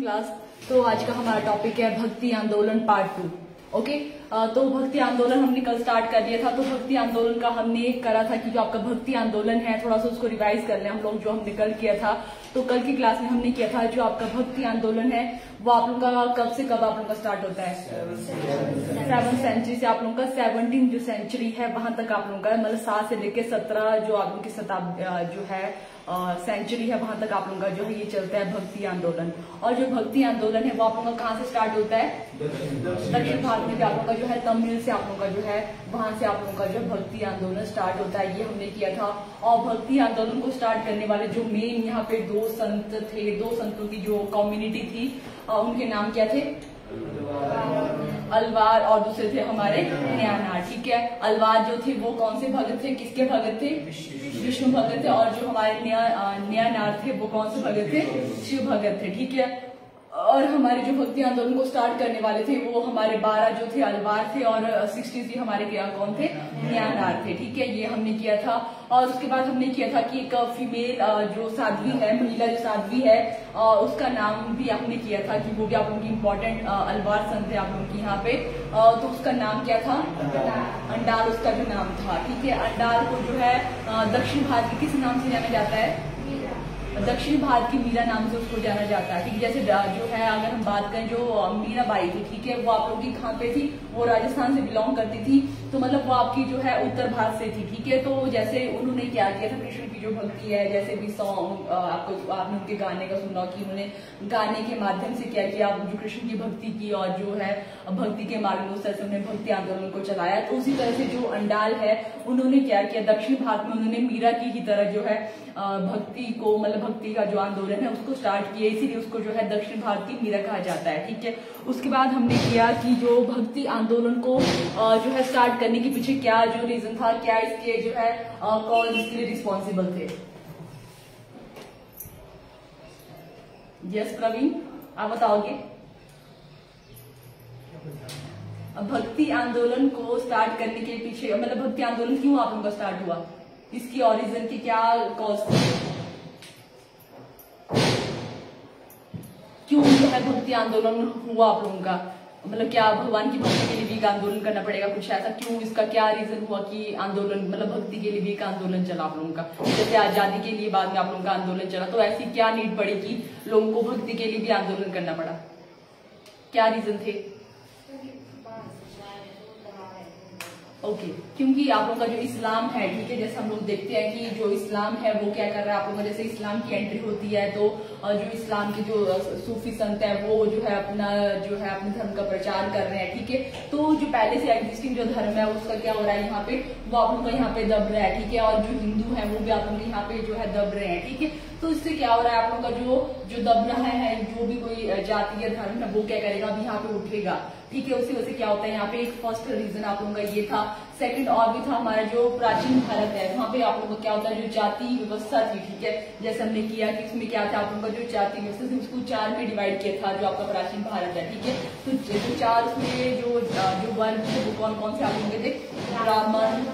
Class. तो आज का हमारा टॉपिक है भक्ति आंदोलन पार्ट 2। ओके, तो भक्ति आंदोलन हमने कल स्टार्ट कर दिया था। तो भक्ति आंदोलन का हमने करा था कि जो आपका भक्ति आंदोलन है थोड़ा सा उसको रिवाइज कर लें हम लोग, जो हमने कल किया था। तो कल की क्लास में हमने किया था जो आपका भक्ति आंदोलन है वो आप लोगों का कब से कब आप लोगों का स्टार्ट होता है? 7th सेंचुरी से आप लोगों का 17 जो सेंचुरी है वहां तक आप लोगों का, मतलब 7 से लेकर 17 जो आप लोगों की शताब्दी जो है सेंचुरी है वहां तक आप लोगों का जो है ये चलता है भक्ति आंदोलन। और जो भक्ति आंदोलन है वो आप लोगों का कहाँ से स्टार्ट होता है? दक्षिण भारत में भी आप लोगों का जो है तमिल से आप लोगों का जो है वहां से आप लोगों का जो भक्ति आंदोलन स्टार्ट होता है, ये हमने किया था। और भक्ति आंदोलन को स्टार्ट करने वाले जो मेन यहाँ पे दो संत थे, दो संतों की जो कम्युनिटी थी उनके नाम क्या थे? अलवार, और दूसरे थे हमारे न्यानार। ठीक है, अलवार जो थे वो कौन से भगत थे, किसके भगत थे? विष्णु भगत थे। और जो हमारे न्यानार थे वो कौन से भगत थे? शिव भगत थे। ठीक है, और हमारे जो भक्ति आंदोलन को स्टार्ट करने वाले थे वो हमारे 12 जो थे अलवार थे और 63 हमारे कौन थे? न्यानार थे। ठीक है, ये हमने किया था। और उसके बाद हमने किया था कि एक फीमेल जो साध्वी है, महिला जो साध्वी है उसका नाम भी हमने किया था कि वो भी आप लोगों की इम्पोर्टेंट अलवार संत है आप लोगों की यहाँ पे। तो उसका नाम क्या था? अंडाल उसका जो नाम था। ठीक है, अंडाल को जो है दक्षिण भारत के किस नाम से जाना जाता है? दक्षिण भारत की मीरा नाम से उसको जाना जाता है। ठीक है, जैसे जो है अगर हम बात करें जो मीराबाई थी, ठीक है, वो आप लोगों की कहाँ पे थी? वो राजस्थान से बिलोंग करती थी, तो मतलब वो आपकी जो है उत्तर भारत से थी। ठीक है, तो जैसे उन्होंने क्या किया था, कृष्ण की जो भक्ति है, जैसे भी सॉन्ग आपने उनके गाने का सुना कि उन्होंने गाने के माध्यम से क्या किया, जो कृष्ण की भक्ति की और जो है भक्ति के मार्गदर्शन से उन्होंने भक्ति आंदोलन को चलाया। तो उसी तरह से जो अंडाल है उन्होंने क्या किया, दक्षिण भारत में उन्होंने मीरा की तरह जो है भक्ति को, मतलब भक्ति का जो आंदोलन है उसको स्टार्ट किया, इसीलिए उसको जो है दक्षिण भारत की मीरा कहा जाता है। ठीक है, उसके बाद हमने किया कि जो भक्ति आंदोलन को जो है स्टार्ट करने के पीछे क्या जो रीजन था, क्या इसके जो है कौन इसके लिए रिस्पॉन्सिबल थे? यस प्रवीण, आप बताओगे? भक्ति आंदोलन को स्टार्ट करने के पीछे, मतलब भक्ति आंदोलन क्यों आप लोगों का स्टार्ट हुआ, इसकी ओरिजिन की क्या कॉज थी, क्यों जो है भक्ति आंदोलन हुआ आप लोगों का? मतलब क्या भगवान की भक्ति के लिए भी एक आंदोलन करना पड़ेगा, कुछ ऐसा क्यों, इसका क्या रीजन हुआ कि आंदोलन, मतलब भक्ति के लिए भी एक आंदोलन चला आप लोगों का? जैसे आजादी के लिए बाद में आप लोगों का आंदोलन चला, तो ऐसी क्या नीड पड़ी कि लोगों को भक्ति के लिए भी आंदोलन करना पड़ा? क्या रीजन थे? ओके, क्योंकि आप लोगों का जो इस्लाम है, ठीक है, जैसे हम लोग देखते हैं कि जो इस्लाम है वो क्या कर रहा है आप लोगों का, जैसे इस्लाम की एंट्री होती है तो जो इस्लाम के जो सूफी संत है वो जो है अपने धर्म का प्रचार कर रहे हैं। ठीक है, तो जो पहले से एग्जिस्टिंग जो धर्म है उसका क्या हो रहा है यहाँ पे, वो आप लोगों का यहाँ पे दब रहा है। ठीक है, और जो हिंदू है वो भी आप लोगों के यहाँ पे जो है दब रहे हैं। ठीक है, तो इससे क्या हो रहा है आप लोगों का जो दब रहा है, जो भी कोई जातीय धर्म है वो क्या करेगा, अभी यहाँ पे उठेगा। ठीक है, उसी वजह से क्या होता है यहाँ पे एक फर्स्ट रीजन आप लोगों का ये था। सेकंड और भी था, हमारा जो प्राचीन भारत है वहाँ पे आप लोगों का क्या होता है, जो जाति व्यवस्था थी। ठीक है, जैसे हमने किया कि इसमें क्या था आप लोगों का जो जाति व्यवस्था थी उसको 4 में डिवाइड किया था जो आपका प्राचीन भारत है। ठीक है, तो जो 4 उसमें जो वर्ग थे वो कौन कौन से आप लोगों के थे? ब्राह्मण,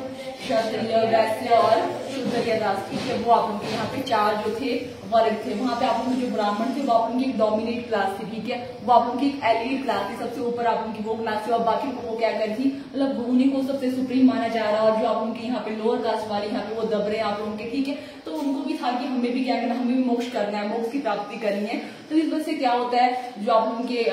क्षत्रिय, वैश्य और शूद्र के दास। ठीक है, वो आप लोगों के यहाँ पे 4 जो थे वर्ग थे। वहां पे आप लोगों के जो ब्राह्मण थे वो आप लोगों की एक डोमिनेट क्लास थी। ठीक है, वो आप लोगों की एक एलिट क्लास थी, सबसे ऊपर आप लोगों की वो क्लास थी, और बाकी को वो क्या कर थी, मतलब उन्हीं को सबसे सुप्रीम माना जा रहा है। और जो आप लोगों के यहाँ पे लोअर कास्ट वाले यहाँ पे वो दब रहे हैं आप लोगों के। ठीक है, तो उनको भी था कि हमें भी क्या करना, हमें भी मोक्ष करना है, मोक्ष की प्राप्ति करनी है। तो इस वजह से क्या होता है, जो आप लोगों के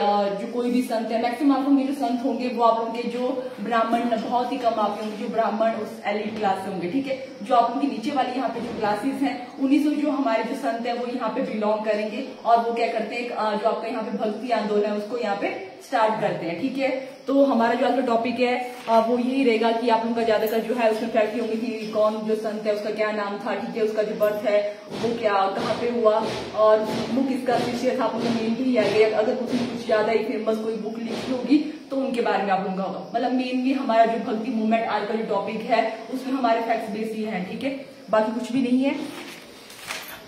जो कोई भी संत है, मैक्सिमम आप लोगों के जो संत होंगे वो आप लोगों के जो ब्राह्मण, बहुत ही कम आप लोगों के जो ब्राह्मण उस एलिट क्लास से होंगे। ठीक है, जो आप लोगों की नीचे वाली यहाँ पे जो क्लासेस हैं उन्हीं से जो हमारे जो संत है वो यहाँ पे बिलोंग करेंगे, और वो क्या करते हैं, जो आपका यहाँ पे भक्ति आंदोलन है उसको यहाँ पे स्टार्ट करते हैं। ठीक है, तो हमारा जो आज का टॉपिक है वो यही रहेगा कि आप लोगों का ज्यादातर जो है उसमें फैक्ट होंगी कि कौन जो संत है उसका क्या नाम था। ठीक है, उसका जो बर्थ है वो क्या, कहाँ पे हुआ, और बुक इसका विषय था आप लोगों को मेनली याद है। अगर उसमें कुछ ज्यादा ही फेमस कोई बुक लिखी होगी तो उनके बारे में आप लोगों का होगा। मतलब मेनली हमारा जो भक्ति मूवमेंट आज का जो टॉपिक है उसमें हमारे फैक्ट्स बेस ही है। ठीक है, बाकी कुछ भी नहीं है।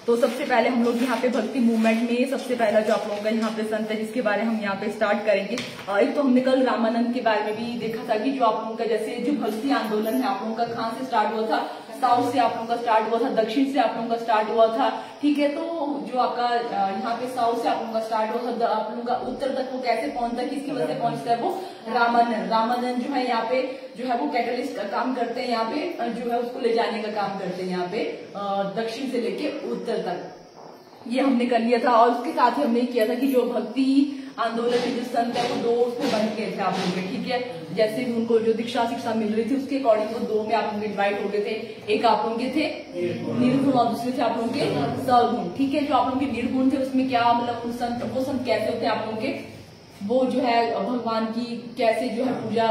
तो सबसे पहले हम लोग यहाँ पे भक्ति मूवमेंट में सबसे पहला जो आप लोगों का यहाँ पे संत है जिसके बारे में हम यहाँ पे स्टार्ट करेंगे। एक तो हमने कल रामानंद के बारे में भी देखा था कि जो आप लोगों का जैसे जो भक्ति आंदोलन है आप लोगों का कहाँ से स्टार्ट हुआ था, साउथ से आप लोगों का स्टार्ट हुआ था, दक्षिण से आप लोगों का स्टार्ट हुआ था। ठीक है। तो जो आपका यहाँ पे साउथ से आप लोगों का स्टार्ट होगा, आप लोगों का उत्तर तक वो कैसे पहुंचता है, किसकी वजह से पहुंचता है, वो रामानंद जो है यहाँ पे जो है वो कैटलिस्ट का काम करते हैं, यहाँ पे जो है उसको ले जाने का काम करते हैं, यहाँ पे दक्षिण से लेके उत्तर तक। ये हमने कर लिया था। और उसके साथ ही हमने किया था कि जो भक्ति आंदोलन के जो संत है वो दो उसमें बन गए थे आप लोगों के, ठीक है। जैसे भी उनको जो दीक्षा शिक्षा मिल रही थी उसके अकॉर्डिंग वो दो में आप लोगों के डिवाइड हो गए थे। एक आप लोगों के थे निर्गुण और दूसरे थे आप लोगों के सगुण, ठीक है। जो आप लोगों के निर्गुण थे उसमें क्या मतलब वो संत कैसे होते हैं आप लोगों के, वो जो है भगवान की कैसे जो है पूजा,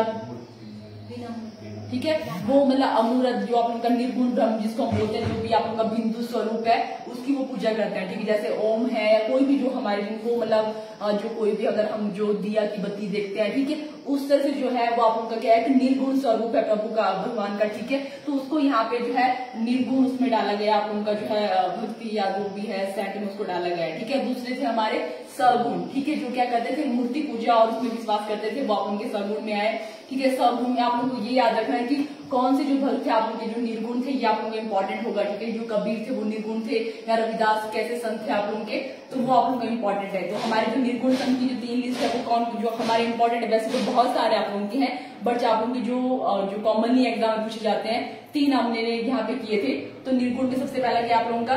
ठीक है, वो मतलब अमूर्त जो आप लोगों का निर्गुण ब्रह्म जिसको हम बोलते हैं, जो भी आप लोगों का बिंदु स्वरूप है उसकी वो पूजा करते हैं, ठीक है। जैसे ओम है या कोई भी जो हमारे जिनको मतलब जो कोई भी अगर हम जो दिया की बत्ती देखते हैं, ठीक है, उस तरह से जो है वो आप लोगों का क्या है कि निर्गुण स्वरूप है प्रभु का, भगवान का, ठीक है। तो उसको यहाँ पे जो है निर्गुण उसमें डाला गया, आप लोगों का जो है भक्ति या जो भी है सेट में उसको डाला गया है, ठीक है। दूसरे थे हमारे सगुण, ठीक है, जो क्या करते थे मूर्ति पूजा और उसमें विश्वास करते थे, वो आप लोगों के सगुण में आए, ठीक है। सगुण में आप लोगों को ये याद रखना है कि कौन से जो भक्त थे आप लोगों के जो निर्गुण थे ये आप लोगों के इंपॉर्टेंट होगा, ठीक है। जो कबीर थे वो निर्गुण थे, या रविदास कैसे संत थे आप लोगों के, तो वो आप लोगों का इंपॉर्टेंट है। तो हमारे जो निर्गुण संत की जो 3 लिस्ट है वो कौन जो हमारे इंपॉर्टेंट है, वैसे तो बहुत सारे आप लोगों के हैं, बट आप लोगों के जो कॉमनली एग्जाम में पूछे जाते हैं 3 हमने यहाँ पे किए थे। तो निर्गुण में सबसे पहला क्या आप लोगों का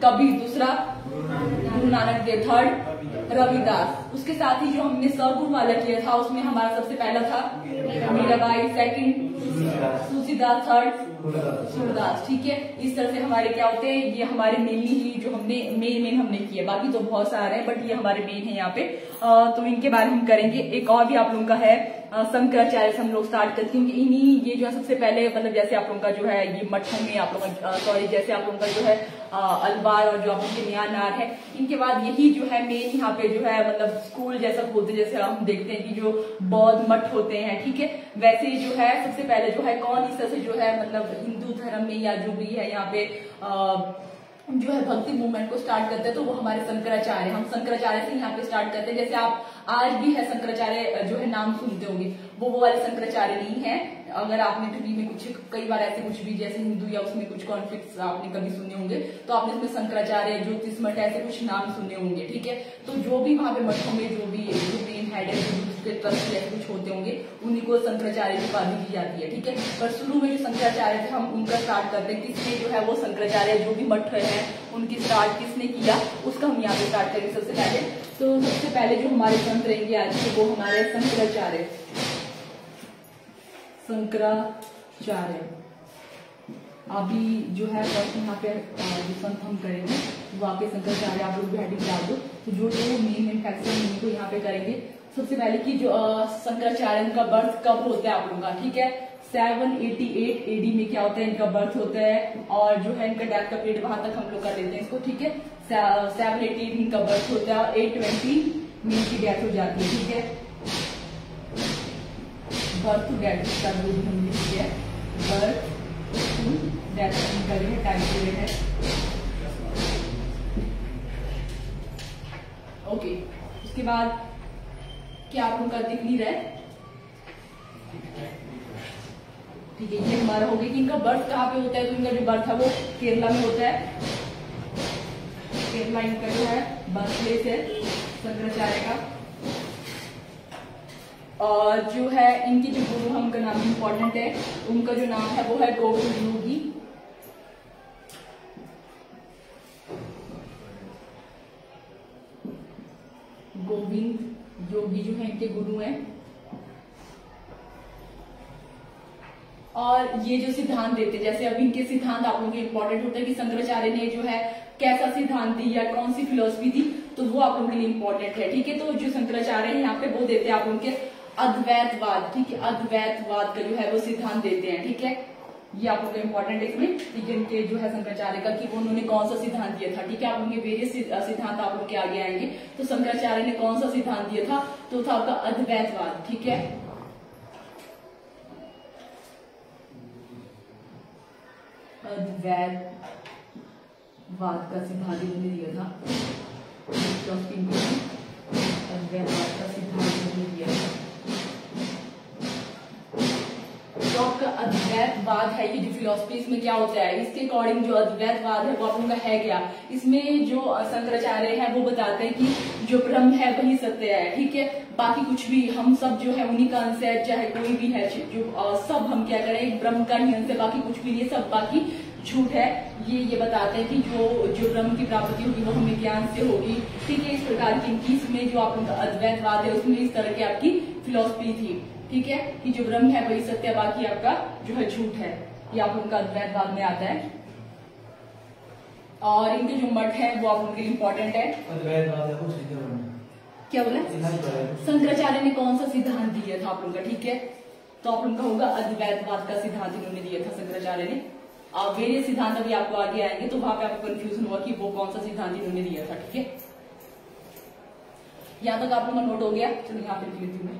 कबीर, दूसरा गुरु नानक देव, थर्ड रविदास। उसके साथ ही जो हमने सगुण वाला किया था उसमें हमारा सबसे पहला था मीराबाई, सेकंड सूसीदास, थर्ड सूरदास, ठीक है। इस तरह से हमारे क्या होते हैं, ये हमारे मेनली ही जो हमने मेन हमने किए, बाकी तो बहुत सारे हैं बट ये हमारे मेन है यहाँ पे। तो इनके बारे में हम करेंगे। एक और भी आप लोगों का है शंकराचार्य से हम लोग स्टार्ट करते हैं, क्योंकि इन्हीं ये जो है सबसे पहले मतलब जैसे आप लोगों का जो है ये मठों में आप लोगों का सॉरी जैसे आप लोगों का जो है अलवार और जो आप लोगों के म्यांमार है, इनके बाद यही जो है मेन यहाँ पे जो है मतलब स्कूल जैसा खोलते, जैसे हम देखते हैं कि जो बौद्ध मठ होते हैं, ठीक है, वैसे जो है सबसे पहले जो है कौन इस तरह से जो है मतलब हिंदू धर्म में या जो भी है यहाँ पे जो है भक्ति मूवमेंट को स्टार्ट करते हैं, तो वो हमारे शंकराचार्य, हम शंकराचार्य से यहाँ पे स्टार्ट करते हैं। जैसे आप आज भी है शंकराचार्य जो है नाम सुनते होंगे, वो वाले शंकराचार्य नहीं है। अगर आपने टीवी में कुछ कई बार ऐसे कुछ भी जैसे हिंदू या उसमें कुछ कॉन्फ्लिक्ट आपने कभी सुने होंगे, तो आपने इसमें शंकराचार्य, ज्योतिष मठ ऐसे कुछ नाम सुने होंगे, ठीक है। तो जो भी वहां पे मठों में जो भी मेन हेड है, उसके ट्रस्ट जैसे कुछ होते होंगे, उन्हीं को शंकराचार्य की उपाधि दी जाती है, ठीक है। पर शुरू में जो शंकराचार्य थे हम उनका स्टार्ट करते हैं, किसने जो है वो शंकराचार्य जो भी मठ है उनकी स्टार्ट किसने किया उसका हम यहाँ पे स्टार्ट करेंगे सबसे पहले। तो सबसे पहले जो हमारे संत रहेंगे आज के वो हमारे शंकराचार्य। अभी जो है फर्स्ट यहाँ पे जो संत हम करेंगे वो आपके शंकराचार्य, आप लोग भी हेडिंग डाल दो। तो जो मेन फैक्टर उनको यहाँ पे करेंगे। सबसे पहले की जो शंकराचार्य का बर्थ कब होता है आप लोगों का, ठीक है, 788 AD में क्या होता है इनका बर्थ होता है, और जो है इनका डेथ का पीरियड वहां तक हम लोग कर लेते हैं इसको, ठीक है। 788 इनका बर्थ होता है, 820 में इनकी डेथ हो जाती है, ठीक है। बर्थ टू डेथ का जो भी हमने किया है, बर्थ टू डेथ इनका जो है टाइम पीरियड है, ओके। उसके बाद क्या आप लोग का दिख नहीं रहा है, ठीक है। ये हमारा हो गया कि इनका बर्थ कहाँ पे होता है, तो इनका जो बर्थ है वो केरला में होता है, केरला इनका जो है बर्थ प्लेस है शंकराचार्य का। और जो है इनकी जो गुरु हम का नाम इम्पोर्टेंट है, उनका जो नाम है वो है गोविंद योगी। गोविंद योगी जो है इनके गुरु हैं। और ये जो सिद्धांत देते, जैसे अभी इनके सिद्धांत आप लोगों के इंपॉर्टेंट होता है कि शंकराचार्य ने जो है कैसा सिद्धांत दिया, कौन सी फिलोसफी दी, तो वो आप लोगों के लिए इंपॉर्टेंट है, ठीक है। तो जो शंकराचार्य है यहाँ पे वो देते हैं आप लोगों के अद्वैतवाद, ठीक है, अद्वैतवाद का जो है वो सिद्धांत देते हैं, ठीक है। ये आप लोगों का इंपॉर्टेंट है इसमें, ठीक है, इनके जो है शंकराचार्य का कि वो उन्होंने कौन सा सिद्धांत दिया था, ठीक है। आप लोगों के वेरियस सिद्धांत आप लोग के आगे आएंगे। तो शंकराचार्य ने कौन सा सिद्धांत दिया था, तो था आपका अद्वैतवाद, ठीक है। अद्वैतवाद का सिद्धांत उन्होंने दिया था, अद्वैतवाद का सिद्धांत उन्होंने दिया था। तो आपका अद्वैतवाद अद्वैतवाद है, ये जो फिलोसफी इसमें क्या होता है, इसके अकॉर्डिंग जो अद्वैतवाद है वो आप लोगों का है क्या। इसमें जो शंकराचार्य है वो बताते हैं कि जो ब्रह्म है वही सत्य है, ठीक है, बाकी कुछ भी हम सब जो है उन्हीं का अंश है, चाहे कोई भी है जो सब हम क्या करें एक ब्रह्म का ही अंश है, बाकी कुछ भी नहीं, सब बाकी झूठ है। ये बताते हैं कि जो ब्रह्म की प्राप्ति होगी वो हमें ज्ञान से होगी, ठीक है। इस प्रकार की इसमें जो आप उनका अद्वैतवाद है उसमें इस तरह की आपकी फिलोसफी थी, ठीक है, कि जो ब्रह्म है वही सत्य है, बाकी आपका जो है झूठ है, ये आप उनका अद्वैतवाद में आता है। और इनके जो मठ है वो आप उनके लिए इम्पोर्टेंट है। क्या बोला शंकराचार्य ने कौन सा सिद्धांत दिया था आप लोगों का, ठीक है, तो आप उनका होगा अद्वैतवाद का सिद्धांत इन्होंने दिया था शंकराचार्य ने। वेरियस सिद्धांत अभी आपको आगे आएंगे तो वहां पे आपको कंफ्यूजन होगा कि वो कौन सा सिद्धांत इन्होंने दिया था, ठीक है। यहां तक आप लोगों का नोट हो गया, चलो यहाँ पे लिख लेती हूँ मैं।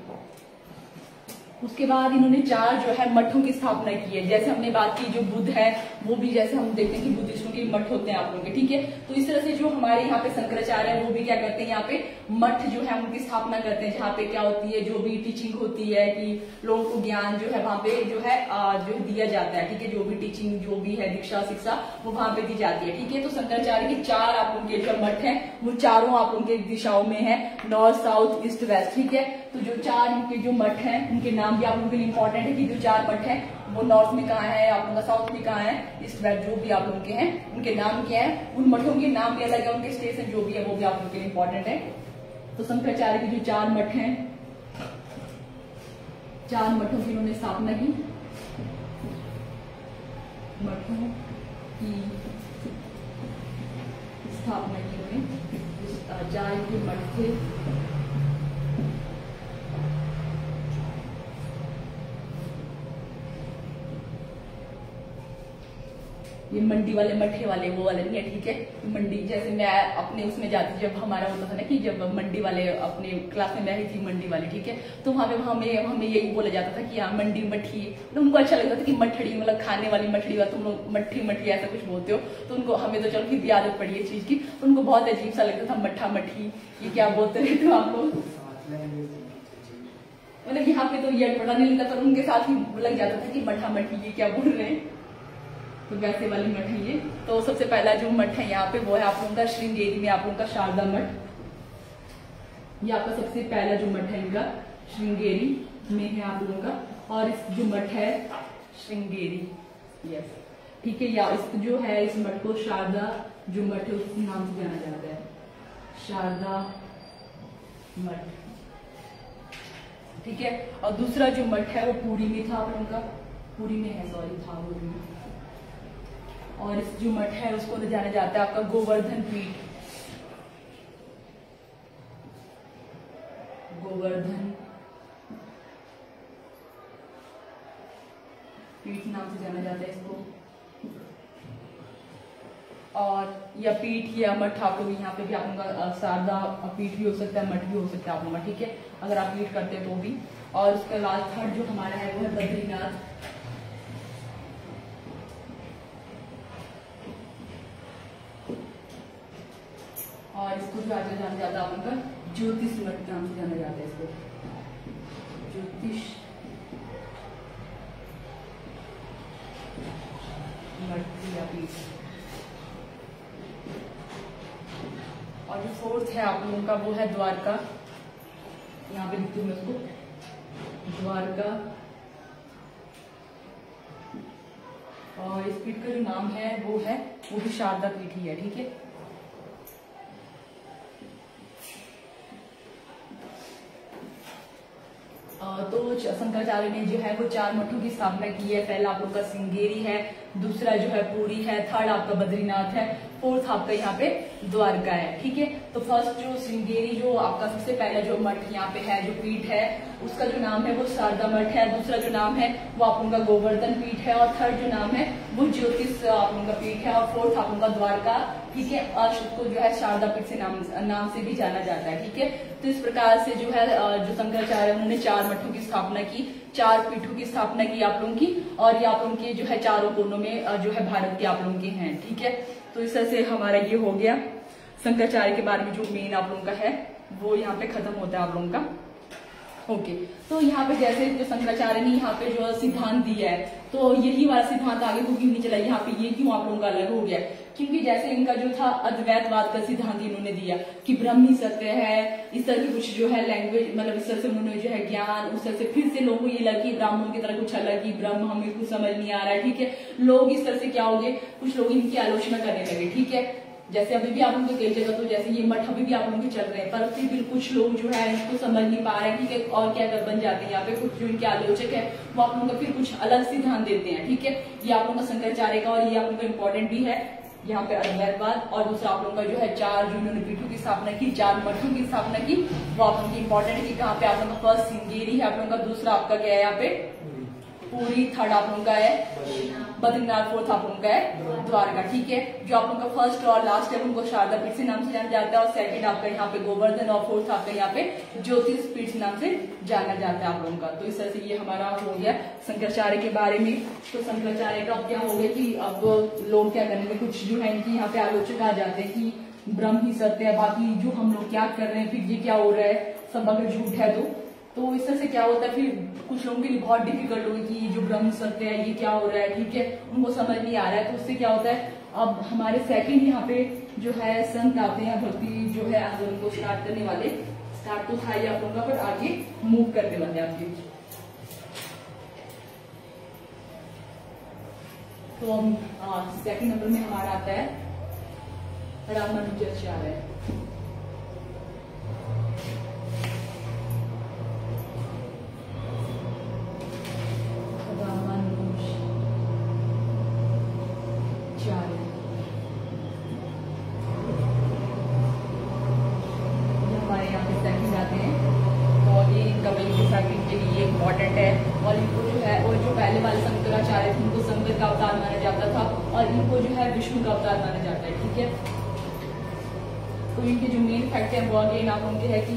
उसके बाद इन्होंने 4 जो है मठों की स्थापना की है। जैसे हमने बात की जो बुद्ध है वो भी जैसे हम देखते हैं कि बुद्धिस्टों के मठ होते हैं आप लोगों के, ठीक है। तो इस तरह से जो हमारे यहाँ पे शंकराचार्य है वो भी क्या करते हैं, यहाँ पे मठ जो है उनकी स्थापना करते हैं, जहाँ पे क्या होती है जो भी टीचिंग होती है कि लोगों को ज्ञान जो है वहां पे जो है दिया जाता है, ठीक है, जो भी टीचिंग जो भी है दीक्षा शिक्षा वो वहां पे दी जाती है, ठीक है। तो शंकराचार्य के 4 आप लोगों के जो मठ है वो चारों आप लोगों के दिशाओं में है, नॉर्थ साउथ ईस्ट वेस्ट, ठीक है। तो जो 4 इनके जो मठ है उनके नाम भी आप लोगों के लिए इंपॉर्टेंट है कि जो 4 मठ है वो नॉर्थ में कहाँ है, आप लोगों का साउथ में कहाँ है, ईस्ट वेस्ट जो भी आप लोगों के हैं उनके नाम क्या है, उन मठों के नाम भी अलग है, उनके स्टेशन जो भी है वो भी आप लोगों के लिए इंपॉर्टेंट है। तो शंकराचार्य के जो 4 मठ हैं, 4 मठों की उन्होंने स्थापना की। मठों की स्थापना की उन्होंने, 4 के मठ थे। ये मंडी वाले मठे वाले वो वाले नहीं है, ठीक है। मंडी जैसे मैं अपने उसमें जाती जब हमारा होता था ना कि जब मंडी वाले अपने क्लास में मैं थी मंडी वाले, ठीक है, तो वहां पे हमें यही बोला जाता था कि हाँ मंडी मठी, तो उनको अच्छा लगता था कि मठड़ी मतलब खाने वाली मठड़ी वाला, तुम लोग मट्ठी मठी ऐसा कुछ बोलते हो, तो उनको हमें तो चलो फिर आदत पड़ी है चीज की, उनको बहुत अजीब सा लगता था मट्ठा मठी, ये क्या बोलते रहते हो आप लोग, मतलब यहाँ पे तो ये पता नहीं लगता था, उनके साथ ही लग जाता था कि मठा मठी ये क्या बोल रहे हैं। तो वैसे वाली मठ है ये। तो सबसे पहला जो मठ है यहाँ पे वो है आप लोगों का श्रृंगेरी में आप लोगों का शारदा मठ, ये आपका सबसे पहला जो मठ है इनका श्रृंगेरी में है आप लोगों का। और इस जो मठ है श्रृंगेरी, यस, ठीक है, या इस जो है इस मठ को शारदा जो मठ है उसी नाम से जाना जाता है, शारदा मठ, ठीक है। और दूसरा जो मठ है वो पुरी में था आप लोगों का, पुरी में है, सॉरी था पुरी में। और इस जो मठ है उसको जाना जाता है आपका गोवर्धन पीठ, गोवर्धन पीठ नाम से जाना जाता है इसको। और या पीठ या मठ आप लोग यहाँ पे भी आप लोगों का शारदा पीठ भी हो सकता है, मठ भी हो सकता है आप लोगों का, ठीक है, अगर आप पीठ करते हैं तो भी। और उसके बाद थर्ड जो हमारा है वो है बद्रीनाथ, और इसको जो आगे जाना जाता है आप लोगों का ज्योतिष मठ नाम से जाना जाता है इसको, ज्योतिष मठ या पीठ। और जो 4th है आप लोगों का वो है द्वारका, यहाँ पे लिखती हूँ मैं उसको, द्वारका। और इस पीठ का जो नाम है वो भी शारदा पीठ ही है, ठीक है। तो शंकराचार्य ने जो है वो 4 मठों की स्थापना की है। पहला आप लोग का श्रृंगेरी है, दूसरा जो है पुरी है, थर्ड आपका बद्रीनाथ है, 4th आपका यहाँ पे द्वारका है, ठीक है। तो फर्स्ट जो श्रृंगेरी जो आपका सबसे पहला जो मठ यहाँ पे है जो पीठ है उसका जो नाम है वो शारदा मठ है, दूसरा जो नाम है वो आप लोगों का गोवर्धन पीठ है, और थर्ड जो नाम है वो ज्योतिष आप लोगों का पीठ है, और 4th आप लोगों का द्वारका, ठीक है। और उसको जो है शारदा पीठ से नाम से भी जाना जाता है, ठीक है। तो इस प्रकार से जो है जो शंकराचार्य उन्होंने 4 मठों की स्थापना की, 4 पीठों की स्थापना की आप लोगों की, और ये आप लोगों के जो है चारों कोनों में जो है भारत के आप लोगों के हैं, ठीक है। तो इस तरह से हमारा ये हो गया शंकराचार्य के बारे में जो मेन आप लोगों का है वो यहाँ पे खत्म होता है आप लोगों का। ओके तो यहाँ पे जैसे जो शंकराचार्य ने यहाँ पे जो सिद्धांत दिया है, तो यही वाला सिद्धांत आगे को क्यों नहीं चला, यहाँ पे ये क्यों आप लोगों का अलग हो गया? क्योंकि जैसे इनका जो था अद्वैतवाद का सिद्धांत इन्होंने दिया कि ब्रह्म ही सत्य है, इस तरह की कुछ जो है लैंग्वेज, मतलब इस तरह से उन्होंने जो है ज्ञान, उस तरह से फिर से लोगों को ये लगा कि ब्राह्मण की तरह कुछ अलग ही ब्रह्म हमें कुछ समझ नहीं आ रहा है, ठीक है। लोग इस तरह से क्या हो गए, कुछ लोग इनकी आलोचना करने लगे, ठीक है। जैसे अभी भी आप लोगों के कई जगह तो जैसे ये मठ अभी भी आप लोगों के चल रहे हैं, पर फिर भी कुछ लोग जो है इसको समझ नहीं पा रहे हैं, ठीक है। और क्या कर बन जाते हैं यहाँ पे कुछ जो इनके आलोचक है वो आप लोगों का फिर कुछ अलग सिद्धांत देते हैं, ठीक है। ये आप लोगों का शंकराचार्य का और ये आप लोगों का इम्पोर्टेंट भी है यहाँ पे अद्वैतवाद, और दूसरा आप लोगों का जो है 4 जो इन्होंने पीठों की स्थापना की, 4 मठों की स्थापना की, वो आप लोगों की इंपॉर्टेंट है कि कहाँ पे आप लोगों का फर्स्ट सिंगेरी है, आप लोगों का दूसरा आपका क्या है यहाँ पे पूरी, थर्ड आप लोगों का है बद्रीनाथ, फोर्थ आप लोगों का है द्वारका, ठीक है। जो आप लोगों का फर्स्ट और लास्ट है उनको शारदा पीठ से नाम से जाना जाता है, और सेकंड आपका यहाँ पे गोवर्धन, और फोर्थ आपका यहाँ पे ज्योतिष पीठ नाम से जाना जाता है आप लोगों का। तो इस तरह से ये हमारा हो गया शंकराचार्य के बारे में। तो शंकराचार्य का अब क्या हो गया कि अब लोग क्या करेंगे, कुछ जो है इनकी यहाँ पे आलोचक आ जाते हैं कि ब्रह्म ही सत्य है, बाकी जो हम लोग क्या कर रहे हैं, फिर ये क्या हो रहा है, सब अगर झूठ है तो इस तरह से क्या होता है, फिर कुछ लोगों के लिए बहुत डिफिकल्ट होगी कि जो ब्रह्म सत्य है ये क्या हो रहा है, ठीक है, उनको समझ नहीं आ रहा है। तो उससे क्या होता है, अब हमारे सेकंड यहाँ पे जो है संत आते हैं, भक्ति जो है आंदोलन को स्टार्ट करने वाले, स्टार्ट तो था ही आप लोगों का, पर आगे मूव करने वाले आपके। तो हम सेकंड नंबर में हमारा आता है रामानुजाचार्य। इम्पोर्टेंट है, और इनको जो है और जो पहले वाले शंकराचार्य थे उनको शंकर का अवतार माना जाता था, और इनको जो है विष्णु का अवतार माना जाता है, ठीक है। तो इनके जो मेन फैक्ट है वो अगेन आप उनके है कि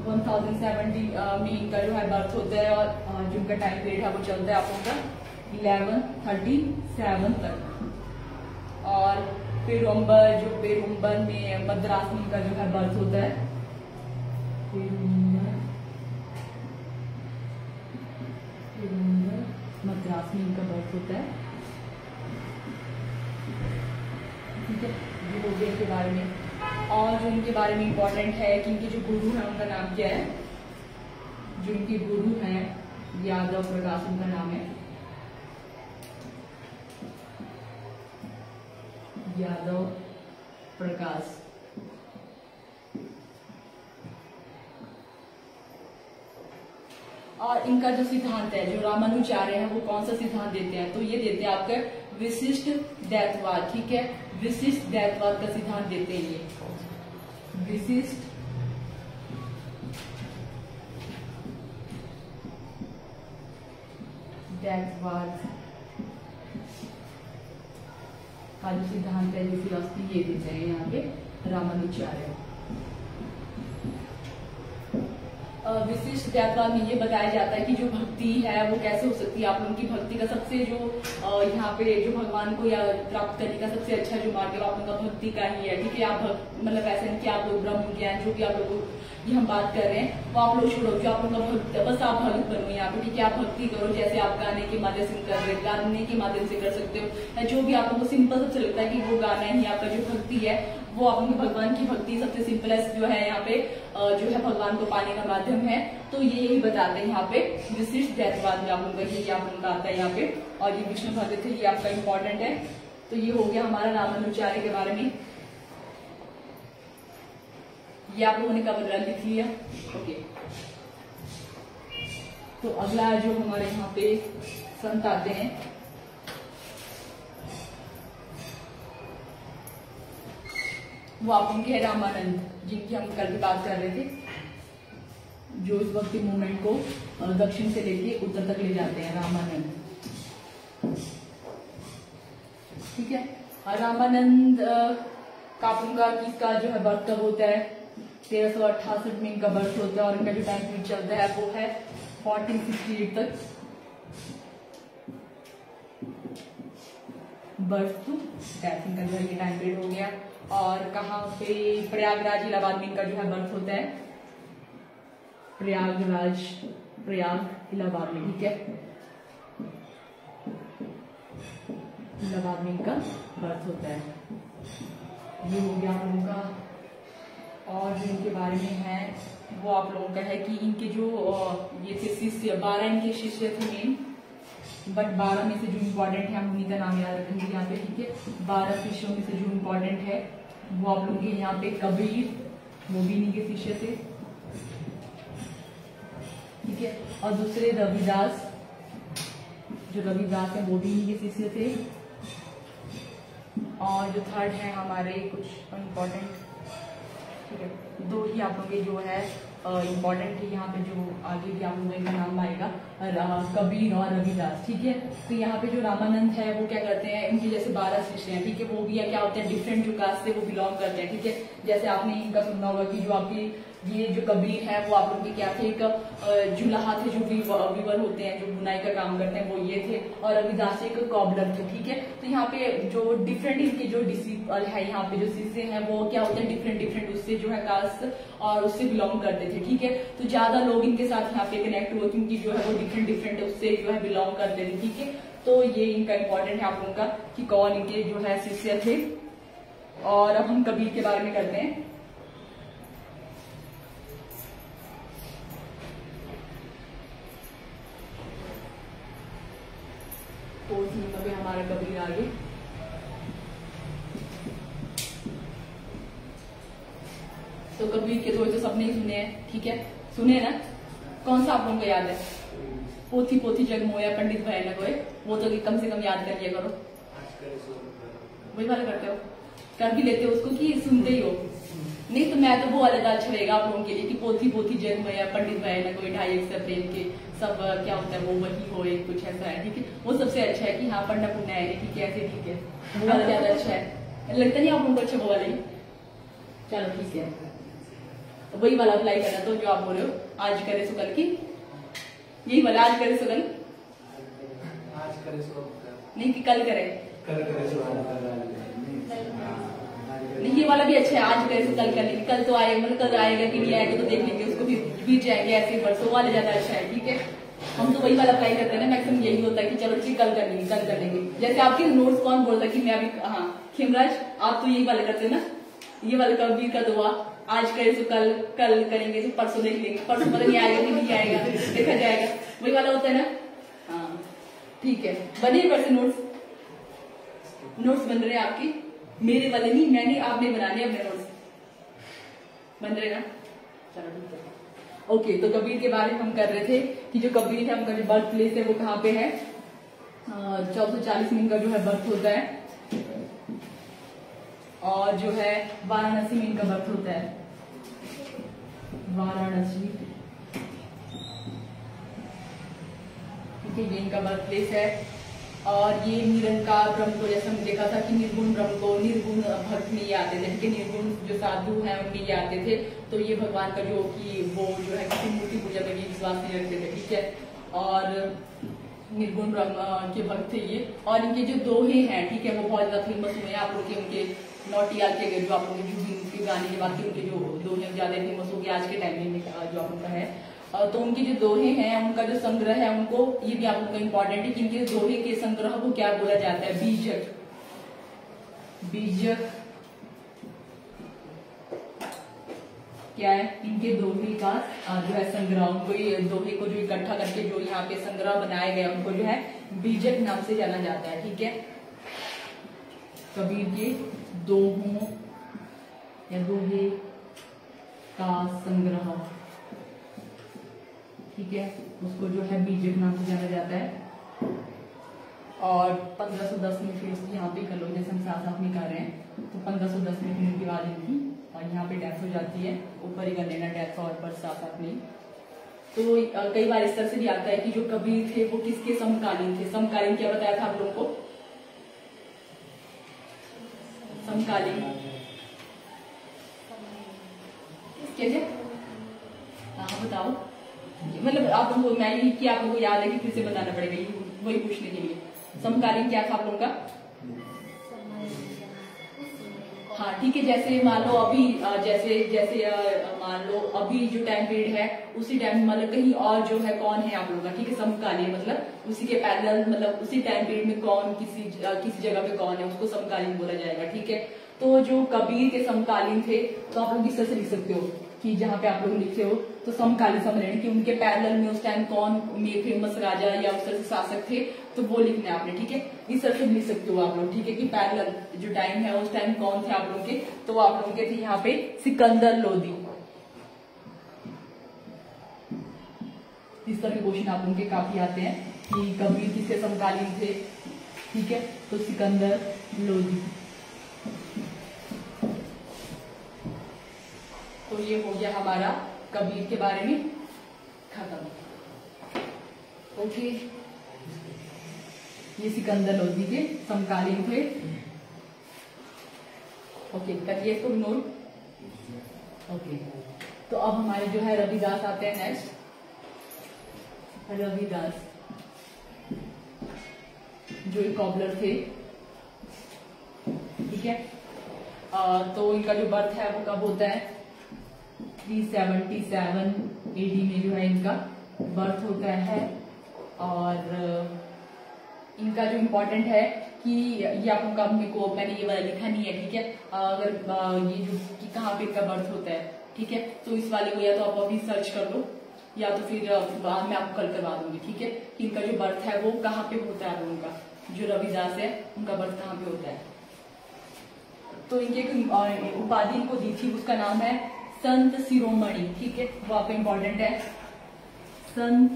1070 में इनका जो है बर्थ होता है, और जो उनका टाइम पीरियड है वो चलता है आप लोगों का 1137 तक। और पेरुम्बर में मद्रास में इनका जो है बर्थ होता है, मद्रास में इनका बर्थ होता है, ठीक है। ये हो गया इनके बारे में। और जो इनके बारे में इम्पोर्टेंट है कि इनके जो गुरु हैं उनका नाम क्या है, जो इनके गुरु हैं यादव प्रकाश उनका नाम है, यादव प्रकाश। और इनका जो सिद्धांत है, जो रामानुजाचार्य है वो कौन सा सिद्धांत देते हैं, तो ये देते हैं आपका विशिष्ट द्वैतवाद, ठीक है। विशिष्ट द्वैतवाद का सिद्धांत देते हैं ये, विशिष्ट द्वैतवाद का जो सिद्धांत है, जो फिलॉसफी ये देते हैं यहाँ पे रामानुजाचार्य। विशिष्ट द्वैतवाद में ये बताया जाता है कि जो भक्ति है वो कैसे हो सकती है। आप लोगों की भक्ति का सबसे जो यहाँ पे जो भगवान को या प्राप्त करने का सबसे अच्छा जो मार्ग है वो आप लोगों का भक्ति का ही है, ठीक है। आप मतलब ऐसे नहीं कि आप लोग ब्रह्म ज्ञान जो भी आप लोग ये हम बात कर रहे हैं वो आप लोग छोड़ो, जो आप लोगों का भक्त, बस आप भक्त बनो यहाँ पे, ठीक है। आप भक्ति करो, जैसे आप गाने के माध्यम से कर रहे, गाने के माध्यम से कर सकते हो, या जो भी आप लोगों को सिंपल सबसे लगता है कि वो गाना ही आपका जो भक्ति है, वो आप लोगों भगवान की भक्ति सबसे सिंपलेस्ट जो है यहाँ पे जो है भगवान को पाने का माध्यम है। तो ये यही बताते हैं यहाँ पे विशिष्ट द्वैतवाद में आप लोगों का ये आप लोगों का आता है यहाँ पे, और ये विष्णु भक्त है, ये आपका इम्पोर्टेंट है। तो ये हो गया हमारा रामानुजाचार्य के बारे में, ये आप लोगों ने कब लिख लिया, ओके। तो अगला जो हमारे यहाँ पे संत आते हैं वो आप उनके हैं रामानंद, जिनकी हम कल भी बात कर रहे थे, जो इस वक्त मूवमेंट को दक्षिण से लेके उत्तर तक ले जाते हैं, रामानंद, ठीक है। और रामानंद का आप उनका किसका जो है बर्थ कब होता है, 1368 में इनका बर्थ होता है, और इनका जो टाइम पीरियड चलता है वो है 1468 तक, बर्थ टू डेथ इनका जो है ये टाइम पीरियड हो गया। और कहाँ पे प्रयागराज इलाहाबाद में इनका जो है बर्थ होता है, प्रयागराज, प्रयाग इलाहाबाद में, ठीक है, इलाहाबाद में इनका बर्थ होता है। ये हो गया आप लोगों का। और जो इनके बारे में है वो आप लोगों का है कि इनके जो ये थे शिष्य, 12 इनके शिष्य थे मेन, बट 12 में से जो इम्पोर्टेंट है हम उन्हीं का नाम याद रखेंगे यहाँ पे, ठीक है। 12 शिष्यों में से जो इम्पोर्टेंट है वो आप लोगों के यहाँ पे कबीर, वो भी इन्हीं के शिष्य थे, ठीक है। और दूसरे रविदास, जो रविदास है वो भी इन्हीं के शिष्य थे। और जो थर्ड है हमारे कुछ इम्पोर्टेंट, ठीक है, दो ही आप लोग जो है इम्पोर्टेंट है यहाँ पे, जो आगे भी आप लोगों का नाम आएगा, कबीर और रविदास, ठीक है। तो यहाँ पे जो रामानंद है वो क्या करते हैं, इनके जैसे 12 शिष्य हैं, ठीक है, वो भी क्या होते हैं, डिफरेंट जो कास्ट से वो बिलोंग करते हैं, ठीक है। जैसे आपने इनका सुना होगा कि जो आपकी ये जो कबीर है वो आप लोग के क्या थे, एक जुलाहा थे, जो वीवर होते हैं, जो बुनाई का काम करते हैं, वो ये थे। और रविदास एक कॉबलर थे, ठीक है। तो यहाँ पे जो डिफरेंट इनके जो डिसिपल है, यहाँ पे जो शिष्य हैं वो क्या होते हैं, डिफरेंट उससे जो है कास्ट और उससे बिलोंग करते थे, ठीक है। तो ज्यादा लोग इनके साथ यहाँ पे कनेक्ट हुए क्योंकि जो है वो डिफरेंट उससे जो है बिलोंग करते थे, ठीक है। तो ये इनका इम्पोर्टेंट है आप लोगों का कि कौन इनके जो है शिष्य थे। और अब हम कबीर के बारे में करते हैं। तो नंबर हमारा कबीर आगे। तो कबीर के तो सबने ही सुने हैं, ठीक है, सुने ना। कौन सा आप लोगों को याद है? पोथी पोथी जग मोया पंडित भय न कोय, वो तो कम से कम याद कर लिया करो। वही वाला करते हो, कर भी लेते हो उसको कि सुनते ही हो? नहीं तो मैं तो वो वाला अच्छा रहेगा आप लोगों के लिए कि पोथी पोथी जग मोया पंडित भय न कोय, 2.5 अप्रैल के सब क्या होता है वो वही हो, कुछ ऐसा है, ठीक है। वो सबसे अच्छा है कि हाँ पढ़ना पुण्य है, ठीक है, ऐसे ठीक है, वो वाला ज्यादा अच्छा है। लगता नहीं आप लोगों को अच्छा वो वाला ही? चलो ठीक है, तो वही वाला अप्लाई करना। तो जो आप बोल रहे हो आज करे सो कल की, यही वाला आज करे सो कल, आज करे सो नहीं कि कल करे, कल करे सो नहीं, ये वाला भी अच्छा है, आज करे सो कल कर लेंगे, कल तो आएगा, मतलब कल आएगा कि नहीं आएगा तो देख लेंगे, उसको भी बीत जाएंगे, ऐसे परसों वाले ज्यादा अच्छा है, ठीक है। हम तो वही वाला अप्लाई करते हैं ना, मैक्सिमम यही होता है कि चलो ठीक कल कर लेंगे, कल कर लेंगे। जैसे आपके नोट्स कौन बोलता है कि मैं अभी, हाँ खिमराज आप तो यही वाला करते हैं ना, ये वाला कबीर का दुआ, आज करे तो कल, कल करेंगे तो परसों देख लेंगे, परसों पता नहीं आएगा कि नहीं आएगा, देखा जाएगा, वही वाला होता है ना। हाँ ठीक है, बने वैसे नोट्स बन रहे हैं आपकी, मेरे वाले नहीं, मैंने आपने बनाने अपने नोट्स बन रहे ना। चलो ठीक है, ओके। तो कबीर के बारे में हम कर रहे थे कि जो कबीर है उनका जो बर्थ प्लेस है वो कहाँ पे है, 1440 में इनका जो है बर्थ होता है, और जो है वाराणसी में इनका बर्थ होता है, वाराणसी, ठीक है, ये इनका बर्थ प्लेस है। और ये निरंकार ब्रह्म को, जैसे हमने देखा था कि निर्गुण ब्रह्म को निर्गुण भक्त में ये आते थे, ठीक है, निर्गुण जो साधु हैं उनमें ये आते थे। तो ये भगवान का जो कि वो जो है किसी मूर्ति पूजा में भी विश्वास नहीं रखते थे, ठीक है, और निर्गुण ब्रह्म के भक्त थे ये। और इनके जो दोहे हैं, ठीक है, वो बहुत ज्यादा फेमस हुए हैं आप लोग के, उनके नौटियाल के जो आप लोग के गाने के बाद उनके जो दोहे ज्यादा फेमस हो गए आज के टाइम में जो आप लोग का है। तो उनके जो दोहे हैं उनका जो संग्रह है, उनको ये भी आप लोगों का इम्पोर्टेंट है कि इनके दोहे के संग्रह को क्या बोला जाता है, बीजक, बीजक क्या है, इनके दोहे का जो है संग्रह, उनको ये दोहे को जो इकट्ठा करके जो यहाँ पे संग्रह बनाया गया उनको जो है बीजक नाम से जाना जाता है, ठीक है। कबीर के दोहों या दोहे का संग्रह, ठीक है, उसको जो है बीजक नाम से जाना जाता है। और 1510 में फिर यहाँ पे कर लो, जैसे हम साथ में कर रहे हैं, तो 1510 में फिर इनकी बाद इनकी और यहाँ पे डेथ हो जाती है, ऊपर ही कर लेना डेथ और पर साथ में। तो कई बार इस तरह से भी आता है कि जो कबीर थे वो किसके समकालीन थे। समकालीन क्या बताया था आप लोगों को, समकालीन कैसे, हाँ बताओ, मतलब आप लोगों को मैं लिख के आप लोगों को याद है कि फिर से बताना पड़ेगा, वही पूछने के लिए। समकालीन क्या था आप लोगों का, हाँ ठीक है, जैसे मान लो अभी जैसे जैसे मान लो अभी जो टाइम पीरियड है उसी टाइम मतलब कहीं और जो है कौन है आप लोगों का, ठीक है, समकालीन मतलब उसी के पैरेलल मतलब उसी टाइम पीरियड में कौन किसी जगह पे कौन है उसको समकालीन बोला जाएगा। ठीक है, तो जो कबीर के समकालीन थे तो आप लोग इस तरह से लिख सकते हो कि जहाँ पे आप लोग लिखे हो तो समकालीन समझ रहे हैं कि उनके पैरेलल में उस टाइम कौन फेमस राजा या उस तरह से शासक थे, तो वो लिखना है आपने। ठीक है, इस तरह से लिख सकते हो आप लोग। ठीक है, कि पैरेलल जो टाइम है उस टाइम कौन थे आप लोगों के, तो वो आप लोगों के थे यहाँ पे सिकंदर लोदी। इस तरह के क्वेश्चन आप लोगों के काफी आते हैं कि कबीर किसके समकालीन थे। ठीक है, तो सिकंदर लोदी। तो ये हो गया हमारा कबीर के बारे में खत्म। ओके, ये सिकंदर लोदी के समकालीन थे। ओके, करिए इसको इग्नोर। ओके, तो अब हमारे जो है रविदास आते हैं नेक्स्ट। रविदास जो एक कॉबलर थे। ठीक है, तो इनका जो बर्थ है वो कब होता है, 377 AD में जो है इनका बर्थ होता है। और इनका जो इम्पोर्टेंट है कि ये आप लोग मेरे को मैंने ये वाला लिखा नहीं है। ठीक है, अगर ये जो कि कहाँ पे इनका बर्थ होता है, ठीक है, तो इस वाले को या तो आप अभी सर्च कर लो या तो फिर मैं आपको कल करवा दूंगी। ठीक है, कि इनका जो बर्थ है वो कहाँ पे होता है, उनका जो रविदास है उनका बर्थ कहाँ पे होता है। तो इनके उपाधि इनको दी थी, उसका नाम है संत शिरोमणि। ठीक है, वो आपको इम्पोर्टेंट है, संत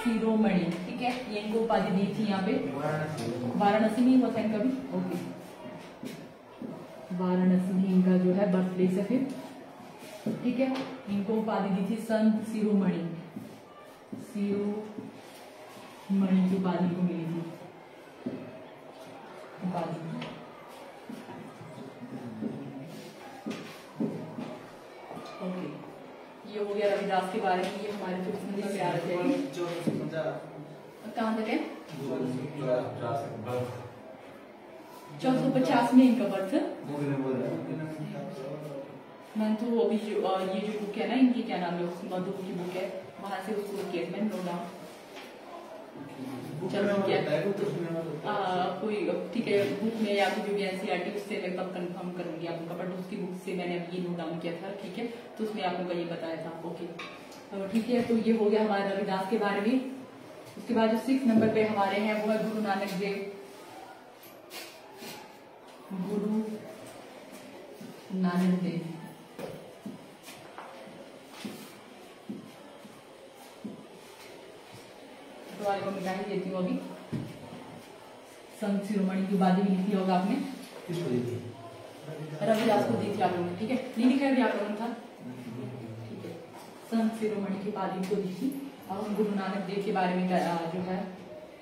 शिरोमणि। ठीक है, ये इनको उपाधि दी थी यहाँ पे वाराणसी में हुआ था इनका भी। ओके, वाराणसी में इनका जो है बर्थ प्लेस है फिर। ठीक है, इनको उपाधि दी थी संत शिरोमणि। शिरोमणि की उपाधि को मिली थी उपाधि। ओके, ये हो गया रविदास के बारे में। ये हमारे जो से आ रहे थे कहाँ तक है, 1450 में इनका बर्थ। मैंने तो अभी ये जो बुक है ना इनकी, क्या नाम है, उस मधु की बुक है, वहां से उसको किया मैंने नोट डाउन। चलो क्या कोई ठीक है, बुक में या फिर जो भी NCERT उससे मैं तब कंफर्म करूंगी आप लोगों का, बट उसकी बुक से मैंने ये नोट डाउन किया था। ठीक है, तो उसमें आप लोगों का ये बताया था। ओके, तो ठीक है, तो ये हो गया हमारे रविदास के बारे में। उसके बाद जो 6 नंबर पे हमारे हैं वो है गुरु नानक देव। गुरु नानक देव तो वाले को मिटा ही देती हूँ अभी। संत शिरोमणि की उपाधि भी लिखी होगा आपने, रविदास को दी थी आप लोगों ने। ठीक है, नहीं लिखा है आप लोगों ने था। ठीक है, संत शिरोमणि की उपाधि को दी थी। अब हम गुरु नानक देव के बारे में जो है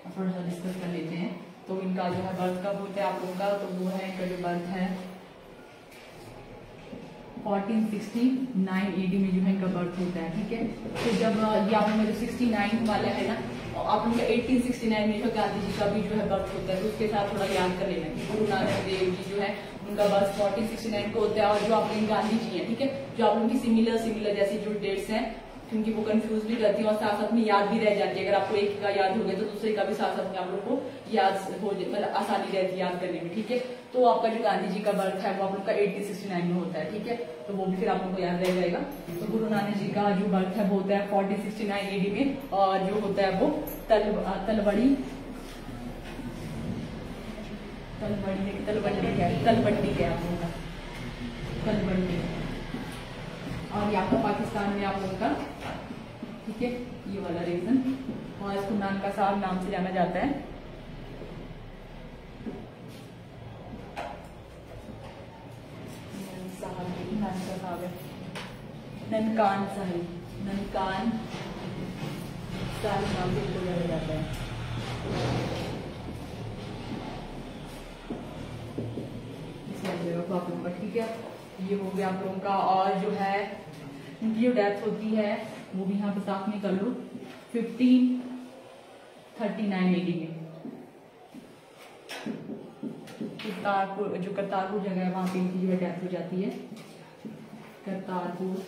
थोड़ा सा डिस्कस कर लेते हैं। तो इनका जो है बर्थ कब होता है आप लोगों का, तो वो है इनका जो बर्थ है 1469 AD में जो है इनका बर्थ होता है। ठीक है, तो जब ये आप लोगों का जो 69 वाला है ना, आप लोगों का 1869 में जो गांधी जी का भी जो है बर्थ होता है, तो उसके साथ थोड़ा याद कर लेना कि गुरु नानक देव जी जो है उनका बर्थ 1469 को होता है। और जो आप लोग गांधी जी हैं, ठीक है, जो आप लोगों की सिमिलर जैसी जो डेट्स हैं, क्योंकि वो कंफ्यूज भी करती है और साथ साथ में याद भी रह जाती है। अगर आपको एक का याद हो गया तो दूसरे का भी साथ साथ में आप लोग को याद हो मतलब आसानी रहती है याद करने में। ठीक है, तो आपका जो गांधी जी का बर्थ है वो आप लोग का 1869 में होता है। ठीक है, तो वो भी फिर आप लोग को याद रह जाएगा। तो गुरु नानक जी का जो बर्थ है वो होता है 1469 AD में, और जो होता है वो तलवड़ी तलवंडी है आप लोगों का, तलवंडी। और ये आपका पाकिस्तान में आप लोगों का। ठीक है, ये वाला रीजन, और इसको नानका साहब नाम से जाना जाता है। नानका साहब है, ननकान साहिब, ननकान साहिब नाम से इनको जाना जाता है। आप लोगों का। ठीक है, ये हो गया आप लोगों का। और जो है उनकी जो डेथ होती है वो भी यहाँ पे साथ में कर लो 1539 AD में। करतारपुर, जो करतारपुर जगह है वहां पे इनकी जो है डेथ हो जाती है। करतारपुर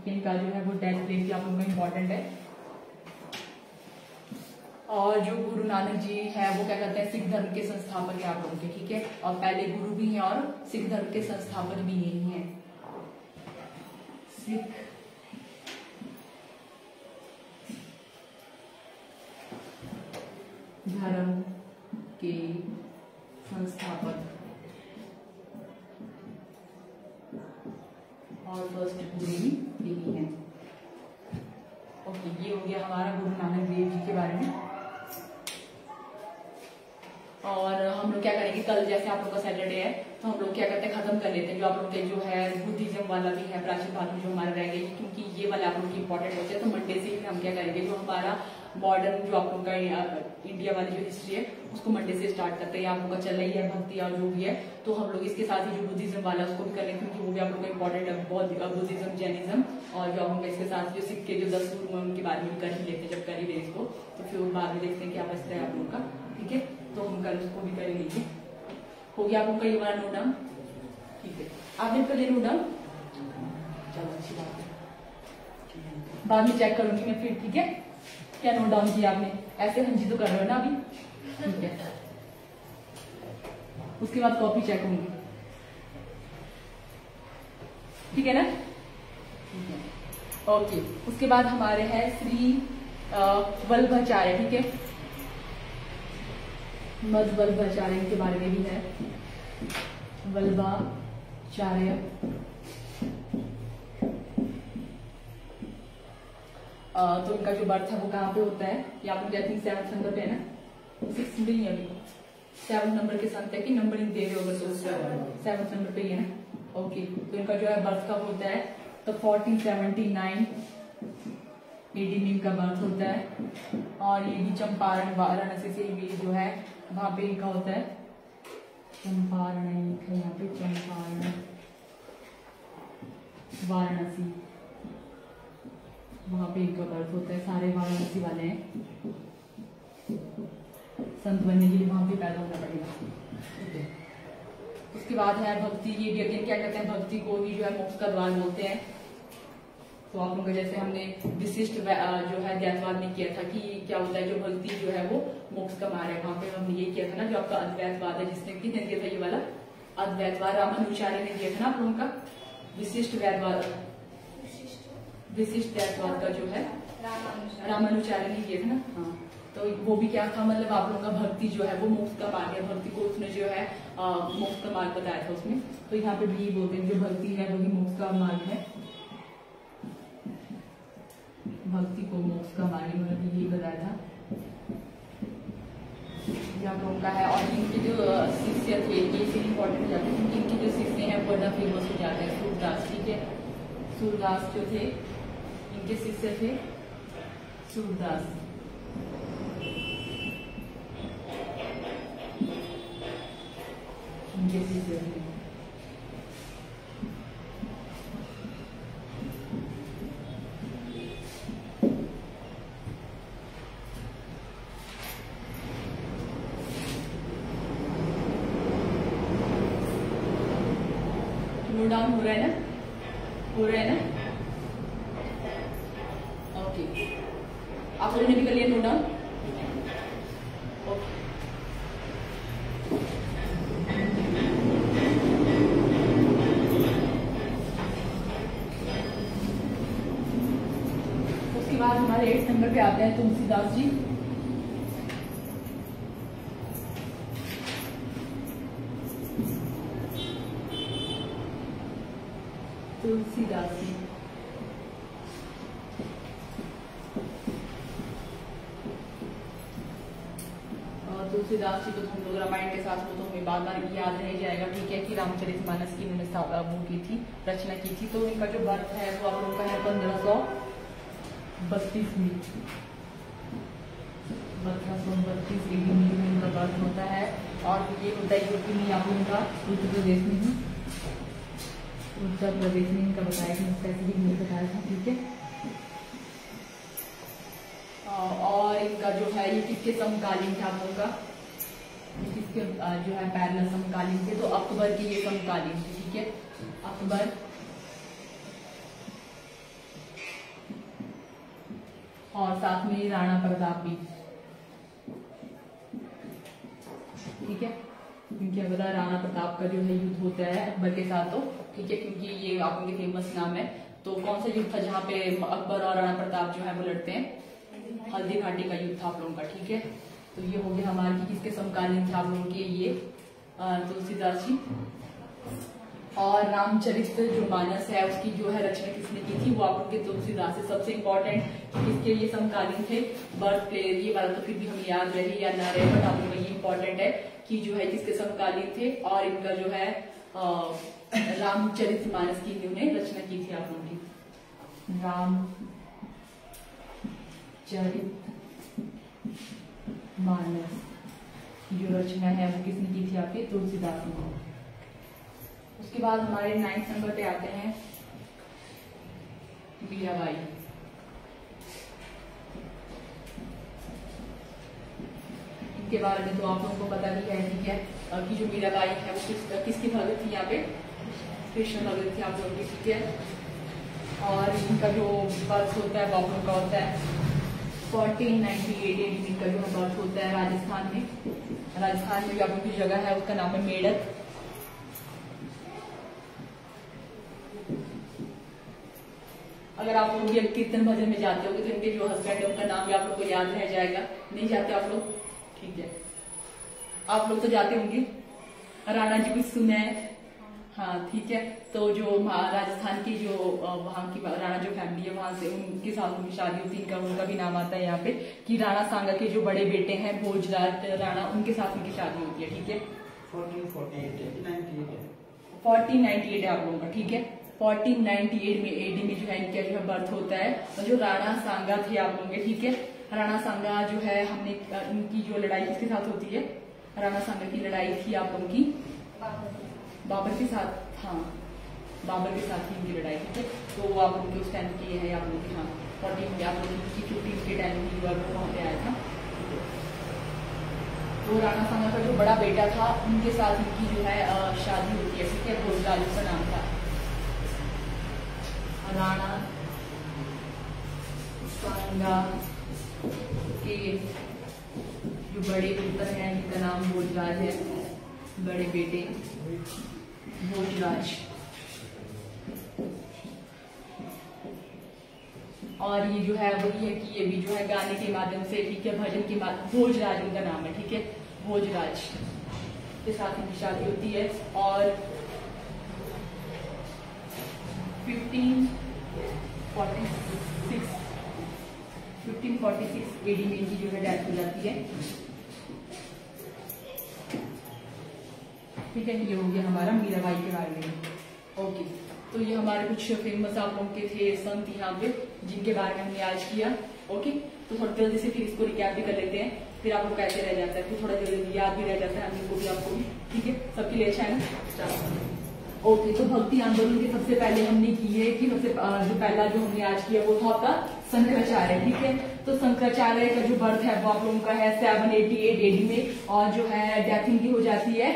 इनका जो है वो डेथ प्लेस भी आप लोगों को इम्पोर्टेंट है। और जो गुरु नानक जी है वो क्या करते हैं, सिख धर्म के संस्थापक है आप लोगों के, ठीक है। और पहले गुरु भी हैं और सिख धर्म के संस्थापक भी यही हैं। सिख धर्म के संस्थापक और फर्स्ट गुरु भी यही है। ओके, ये हो गया हमारा गुरु नानक देव जी के बारे में। और हम लोग क्या करेंगे, कल जैसे आप लोग का सैटरडे है तो हम लोग क्या करते हैं, खत्म कर लेते हैं जो आप लोग के जो है बुद्धिज्म वाला भी है, प्राचीन भारत जो हमारा रह गई, क्योंकि ये वाले आप लोग की इंपॉर्टेंट होते हैं। तो मंडे से ही हम क्या करेंगे, जो हमारा मॉडर्न जो आप लोग का इंडिया वाली जो हिस्ट्री है उसको मंडे से स्टार्ट करते हैं। आप लोग का चल रही है भक्ति और जो भी है, तो हम लोग इसके साथ ही जो बुद्धिज्म वाला उसको भी कर लेंगे, क्योंकि वो भी आप लोग का इंपॉर्टेंट है बहुत। बुद्धिज्म, जैनिज्म और जो हम इसके साथ जो सिख के जो 10 गुरु हैं उनके बारे में कर ही लेते हैं। जब कर ही रहे इसको तो फिर बाद में देखते हैं क्या बचता है आप लोग का, ठीक है। तो हम कल उसको भी कर लीजिए। हो गया आप लोग का ये वाला नोट डाउन, ठीक है। आपने कर लिया नोट डाउन, चलो अच्छी बात है। बाद में चेक करूंगी मैं फिर, ठीक है, क्या नोट डाउन किया आपने। ऐसे हम जी तो कर रहे हो ना अभी, ठीक है। उसके बाद कॉपी चेक होंगी, ठीक है ना, ठीक है। ओके, उसके बाद हमारे हैं श्री वल्लभाचार्य, ठीक है। मध्य वल्लभाचार्य के बारे में भी है। वल्लभाचार्य तो इनका जो बर्थ है वो कहाँ पे होता है, ये आप लोग आई थिंक 7th नंबर पे है ना, 6 में ही अभी 7 नंबर के संत है कि नंबरिंग दे रहे होगा, तो 7th नंबर पे ही है ना। ओके, तो इनका जो है बर्थ कब होता है, तो 1479 AD में इनका बर्थ होता है। और ये भी चंपारण वाराणसी से भी जो है वहां पे इनका होता है। चंपारण है यहाँ पे, चंपारण वाराणसी, वहां पे इनका बर्थ होता है। सारे वाराणसी वाले हैं, संत बनने के लिए वहां पे पैदा होना पड़ेगा। उसके बाद है भक्ति, ये भी अगेन क्या कहते हैं, भक्ति को ही जो है मोक्ष का द्वार बोलते हैं। तो आप लोगों को जैसे हमने विशिष्ट जो है द्वैतवाद में किया था कि क्या होता है, जो भक्ति जो है वो मोक्ष का मार्ग है, वहां पे हमने ये किया था ना, जो आपका अद्वैतवाद है, जिसने किसने दिया था ये वाला अद्वैतवाद, रामानुचार्य ने दिया था ना आप लोगों का। विशिष्ट द्वैतवाद का जो है रामानुचार्य ने किया था ना, हाँ। तो वो भी क्या था, मतलब आप लोगों का भक्ति जो है वो मोक्ष का मार्ग है, भक्ति को उसने जो है मोक्ष का मार्ग बताया था उसमें। तो यहाँ पे भी बोलते हैं जो भक्ति है वही मोक्ष का मार्ग है, भक्ति को मोक्ष का मार्ग मतलब यही बताया था, आप लोगों का है। और इनके जो शिष्य थे ये से इम्पोर्टेंट हो जाते हैं, क्योंकि इनके जो शिष्य हैं वो बड़ा फेमस हो जाते हैं। सूरदास, ठीक है, सूरदास जो थे इनके शिष्य थे, सूरदास। इनके शिष्य थे डाउन हो रहा है ना, हो रहा है ना, ओके। आप लोगों ने भी कर लिया नोट डाउन, ओके। उसके बाद हमारे 8 नंबर पे आते हैं तुलसीदास जी। तुलसीदास जी और तुलसीदास जी को हम लोग रामायण के साथ तो हमें बार बार याद रह जाएगा, ठीक है, कि रामचरितमानस की उन्होंने वो की थी, रचना की थी। तो इनका जो बर्थ है वो आप लोगों का है 1532 में, 1532 AD में इनका बर्थ होता है। और ये होता है यूपी में, आप लोगों का उत्तर प्रदेश में ही, उत्तर प्रदेश में इनका बताया कि स्पेसिफिक नहीं बताया था, ठीक है। और इनका जो है ये किसके समकालीन था आप लोगों का, इसके जो है पैरेलल समकालीन थे। तो अकबर के ये समकालीन थे, ठीक है, अकबर और साथ में राणा प्रताप भी, ठीक है, क्योंकि अगर राणा प्रताप का जो है युद्ध होता है अकबर के साथ, तो ठीक है, क्योंकि ये आप उनके फेमस नाम है। तो कौन सा युद्ध था जहाँ पे अकबर और राणा प्रताप जो है वो लड़ते हैं? हल्दी घाटी का युद्ध था आप लोगों का, ठीक है। तो ये हो गया हमारे किसके समकालीन थे आप लोगों के? ये तुलसीदास जी। और रामचरित जो मानस है उसकी जो है रचना किसने की थी? वो आप लोग के तुलसीदास से। सबसे इम्पोर्टेंट किसके ये समकालीन थे? बर्थ प्लेस, ये वाला तो फिर भी हम याद रहे या ना रहे, बट आप लोगों को ये इम्पोर्टेंट है कि जो है किसके समकालीन थे और इनका जो है रामचरित मानस की इन्होंने रचना की थी आप लोगों की। रामचरित मानस जो रचना है वो किसने की थी? आपके तुलसीदास ने। उसके बाद हमारे 9th नंबर पे आते हैं मीराबाई। इनके बारे में तो आप लोगों को पता ही है, ठीक है, कि जो मीराबाई है वो किसकी भगत थी? यहाँ पे कृष्ण भगत थी आप लोगों की, ठीक है। और इनका जो बर्थ होता है वो आप लोगों का होता है 1498 AD। इनका जो है बर्थ होता है राजस्थान में। राजस्थान में जो आप लोगों की जगह है उसका नाम है मेड़क। अगर आप लोग ये कीर्तन भजन में जाते होगे तो इनके जो हस्बैंड है उनका नाम भी आप लोग को याद रह जाएगा। नहीं जाते आप लोग? ठीक है, आप लोग तो जाते होंगे। राणा जी कुछ सुने हैं? हाँ, ठीक है। तो जो राजस्थान की जो वहाँ की राणा जो फैमिली है वहां से उनके साथ उनकी शादी होती है। उनका भी नाम आता है यहाँ पे कि राणा सांगा के जो बड़े बेटे हैं भोजराज राणा, उनके साथ उनकी शादी होती है, ठीक है। 1498 है आप लोगों का, ठीक है। 1498 में AD में जो है इनका जो है बर्थ होता है। और जो राणा सांगा थे आप लोगों के, ठीक है, राणा सांगा जो है हमने इनकी जो लड़ाई किसके साथ होती है? राणा सांगा की लड़ाई थी आप लोगों की बाबर के साथ। हाँ, बाबर के साथ ही इनकी लड़ाई, ठीक है। तो वो आप लोगों के उस टाइम की है आप लोगों की। हाँ, 14 में आप लोगों की 15 के टाइम में वहां पे आया था। तो राणा सांगा का जो बड़ा बेटा था उनके साथ इनकी जो है शादी होती है, ठीक है। भोजराज का नाम था। राणा सांगा के जो बड़े पुत्र हैं इनका नाम भोजराज है, बड़े बेटे भोजराज। और ये जो है वही है कि ये भी जो है गाने के माध्यम से, ठीक है, भजन के माध्यम, भोजराज उनका नाम है, ठीक है, भोजराज के साथ इनकी शादी होती है। और 1546 AD में इनकी जो है डेथ हो जाती है, ठीक है। ये हो गया हमारा मीराबाई के बारे में। ओके, तो ये हमारे कुछ फेमस आप लोगों के थे संत यहाँ पे जिनके बारे में हमने आज किया। ओके, तो थोड़ा जल्दी से फिर इसको रिकैप भी कर लेते हैं, फिर आप लोग कैसे रह जाता है, फिर थोड़ा जल्दी याद भी रह जाता है हम लोग को भी, आपको भी, ठीक है, सबके लिए अच्छा है ना। चलो, ओके, तो भक्ति आंदोलन के सबसे पहले हमने की है कि सबसे जो पहला जो हमने आज किया वो था आपका शंकराचार्य, ठीक है। तो शंकराचार्य का जो बर्थ है वो आप लोगों का है 788 AD में, और जो है डेथ इनकी हो जाती है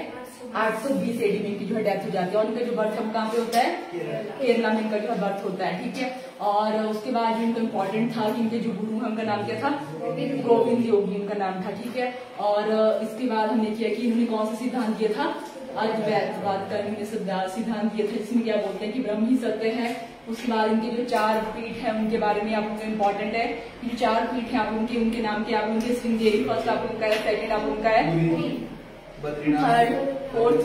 820 AD में इनकी जो है डेथ हो जाती है। और इनका जो बर्थ है वो कहाँ पे होता है? केरला में इनका जो है बर्थ होता है, ठीक है। और उसके बाद जो इनका इम्पोर्टेंट था कि इनके जो गुरु हैं उनका नाम क्या था? गोविंद योगी उनका नाम था, ठीक है। और इसके बाद हमने किया कि इन्होंने कौन सा सिद्धांत दिया था? अद्वैतवाद का इन्होंने सिद्धांत दिया था, जिसमें क्या बोलते हैं कि ब्रह्म ही सत्य है। उसके बाद इनके जो 4 पीठ है उनके बारे में आप लोगों को इम्पोर्टेंट है। जो 4 पीठ है आप उनके नाम के आप उनके श्रृंगेरी फर्स्ट आप उनका है, सेकंड आप उनका है, थर्ड, फोर्थ,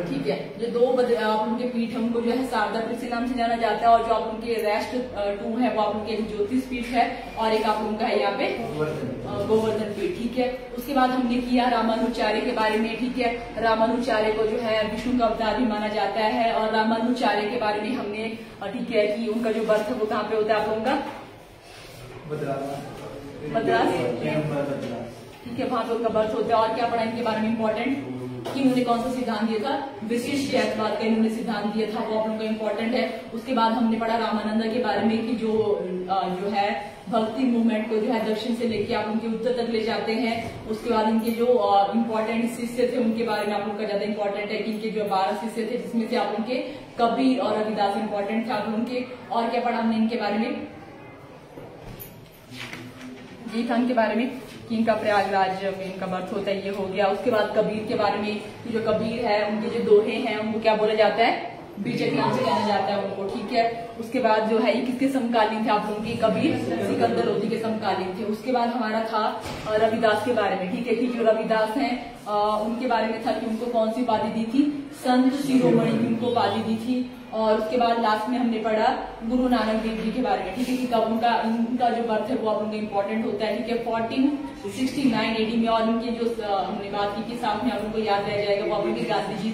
ठीक है। जो 2 आप उनके पीठ है उनको जो है शारदा पीठ से नाम से जाना जाता है। और जो आप उनके रेस्ट 2 है वो आप उनके ज्योतिष पीठ है, और एक आप उनका है यहाँ पे गोवर्धन पीठ, ठीक है। उसके बाद हमने किया रामानुचार्य के बारे में, ठीक है। रामानुचार्य को जो है विष्णु का अवतार भी माना जाता है। और रामानुचार्य के बारे में हमने, ठीक है, कि उनका जो बर्थ है वो कहाँ पे होता है आप लोगों का? मद्रास, ठीक है, वहां पे उनका बर्थ होता है। और क्या पढ़ा इनके बारे में इम्पोर्टेंट? कि उन्होंने कौन सा सिद्धांत दिया था, विशिष्टतावाद का इन्होंने सिद्धांत दिया था, वो आप लोगों का इम्पोर्टेंट है। उसके बाद हमने पढ़ा रामानंद के बारे में कि जो है भक्ति मूवमेंट को जो है दक्षिण से लेके आप उनके उत्तर तक ले जाते हैं। उसके बाद इनके जो इम्पोर्टेंट शिष्य थे उनके बारे में आप लोग का ज्यादा इम्पोर्टेंट है कि इनके जो 12 शिष्य थे जिसमें से आप उनके कबीर और रविदास इम्पोर्टेंट थे आप लोगों के। और क्या पढ़ा हमने इनके बारे में, ये था इनके बारे में कि इनका प्रयागराज में इनका बर्थ होता है, ये हो गया। उसके बाद कबीर के बारे में कि जो कबीर है उनके जो दोहे हैं उनको क्या बोला जाता है, बीजक नाम से जाना जाता है उनको, ठीक है। उसके बाद जो है ये किसके समकालीन थे आप लोगों के, कबीर सिकंदर लोधी के समकालीन थे। उसके बाद हमारा था रविदास के बारे में, ठीक है, कि जो रविदास हैं उनके बारे में था कि उनको कौन सी उपाधि दी थी, संत शिरोमणि की उनको उपाधि दी थी। और उसके बाद लास्ट में हमने पढ़ा गुरु नानक देव जी के बारे में, ठीक है, कि कब उनका जो बर्थ है वो आप लोगों का इम्पोर्टेंट होता है, ठीक है, 1469 AD में। और इनके जो हमने बात की कि साथ में आप लोगों को याद रह जाएगा वो आप लोगों के गांधी जी